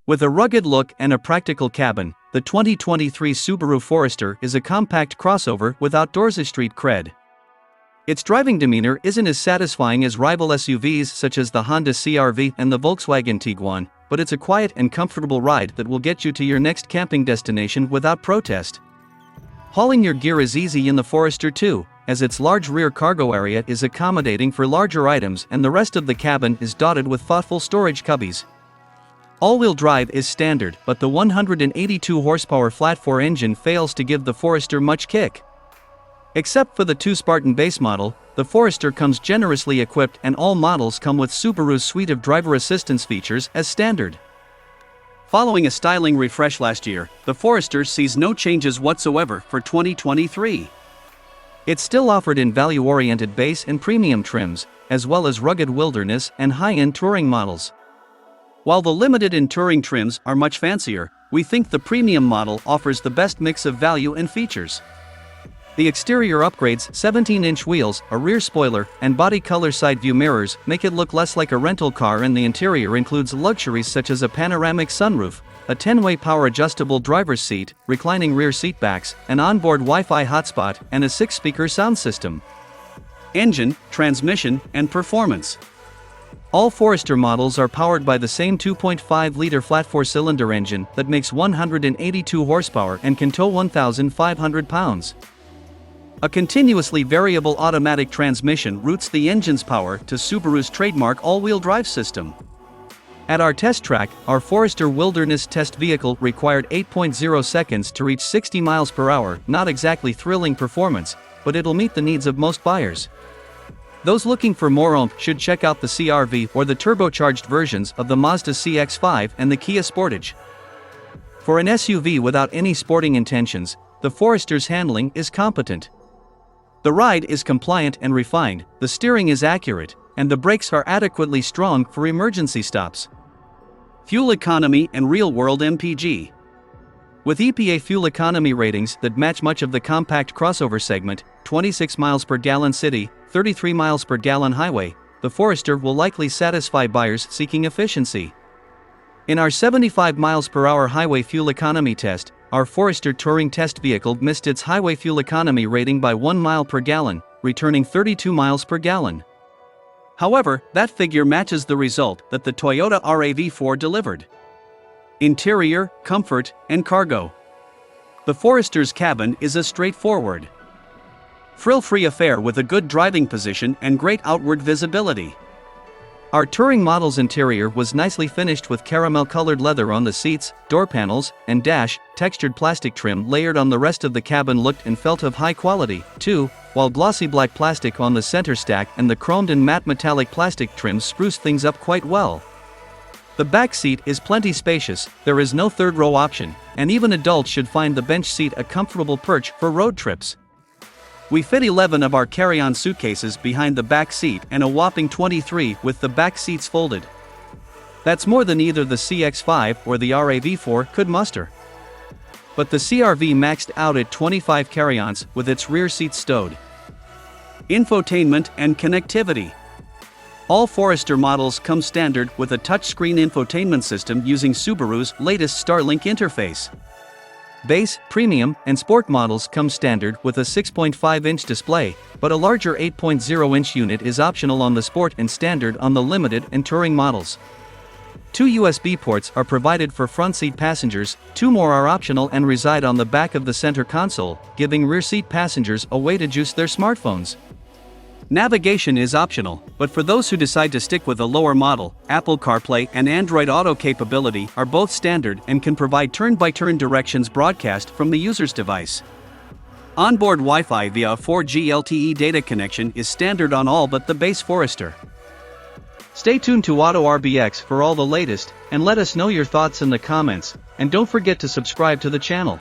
With a rugged look and a practical cabin, the 2023 Subaru Forester is a compact crossover with outdoorsy street cred. Its driving demeanor isn't as satisfying as rival SUVs such as the Honda CR-V and the Volkswagen Tiguan, but it's a quiet and comfortable ride that will get you to your next camping destination without protest. Hauling your gear is easy in the Forester too, as its large rear cargo area is accommodating for larger items and the rest of the cabin is dotted with thoughtful storage cubbies. All-wheel drive is standard, but the 182 horsepower flat-4 engine fails to give the Forester much kick. Except for the 2 Spartan base model, the Forester comes generously equipped and all models come with Subaru's suite of driver assistance features as standard. Following a styling refresh last year, the Forester sees no changes whatsoever for 2023. It's still offered in value-oriented base and premium trims, as well as rugged wilderness and high-end touring models. While the limited and touring trims are much fancier, we think the premium model offers the best mix of value and features. The exterior upgrades, 17-inch wheels, a rear spoiler, and body color side view mirrors make it look less like a rental car, and the interior includes luxuries such as a panoramic sunroof, a 10-way power adjustable driver's seat, reclining rear seatbacks, an onboard Wi-Fi hotspot, and a 6-speaker sound system. Engine, transmission, and performance. All Forester models are powered by the same 2.5-liter flat 4-cylinder engine that makes 182 horsepower and can tow 1,500 pounds. A continuously variable automatic transmission routes the engine's power to Subaru's trademark all-wheel drive system. At our test track, our Forester Wilderness test vehicle required 8.0 seconds to reach 60 miles per hour, not exactly thrilling performance, but it'll meet the needs of most buyers. Those looking for more oomph should check out the CR-V or the turbocharged versions of the Mazda CX-5 and the Kia Sportage. For an SUV without any sporting intentions, the Forester's handling is competent. The ride is compliant and refined, the steering is accurate, and the brakes are adequately strong for emergency stops. Fuel economy and real-world MPG. With EPA fuel economy ratings that match much of the compact crossover segment, 26 miles per gallon city, 33 miles per gallon highway, the Forester will likely satisfy buyers seeking efficiency. In our 75 miles per hour highway fuel economy test, our Forester touring test vehicle missed its highway fuel economy rating by 1 mile per gallon, returning 32 miles per gallon. However, that figure matches the result that the Toyota RAV4 delivered. Interior, comfort, and cargo. The Forester's cabin is a straightforward, frill-free affair with a good driving position and great outward visibility. Our touring model's interior was nicely finished with caramel-colored leather on the seats, door panels, and dash. Textured plastic trim layered on the rest of the cabin looked and felt of high quality, too, while glossy black plastic on the center stack and the chromed and matte metallic plastic trims spruced things up quite well. The back seat is plenty spacious, there is no third row option, and even adults should find the bench seat a comfortable perch for road trips. We fit 11 of our carry-on suitcases behind the back seat and a whopping 23 with the back seats folded. That's more than either the CX-5 or the RAV4 could muster. But the CR-V maxed out at 25 carry-ons with its rear seats stowed. Infotainment and connectivity. All Forester models come standard with a touchscreen infotainment system using Subaru's latest Starlink interface. Base, premium, and sport models come standard with a 6.5-inch display, but a larger 8.0-inch unit is optional on the sport and standard on the limited and touring models. 2 USB ports are provided for front seat passengers, 2 more are optional and reside on the back of the center console, giving rear seat passengers a way to juice their smartphones. Navigation is optional, but for those who decide to stick with a lower model, Apple CarPlay and Android Auto capability are both standard and can provide turn-by-turn directions broadcast from the user's device. Onboard Wi-Fi via a 4G LTE data connection is standard on all but the base Forester. Stay tuned to Auto RBX for all the latest, and let us know your thoughts in the comments, and don't forget to subscribe to the channel.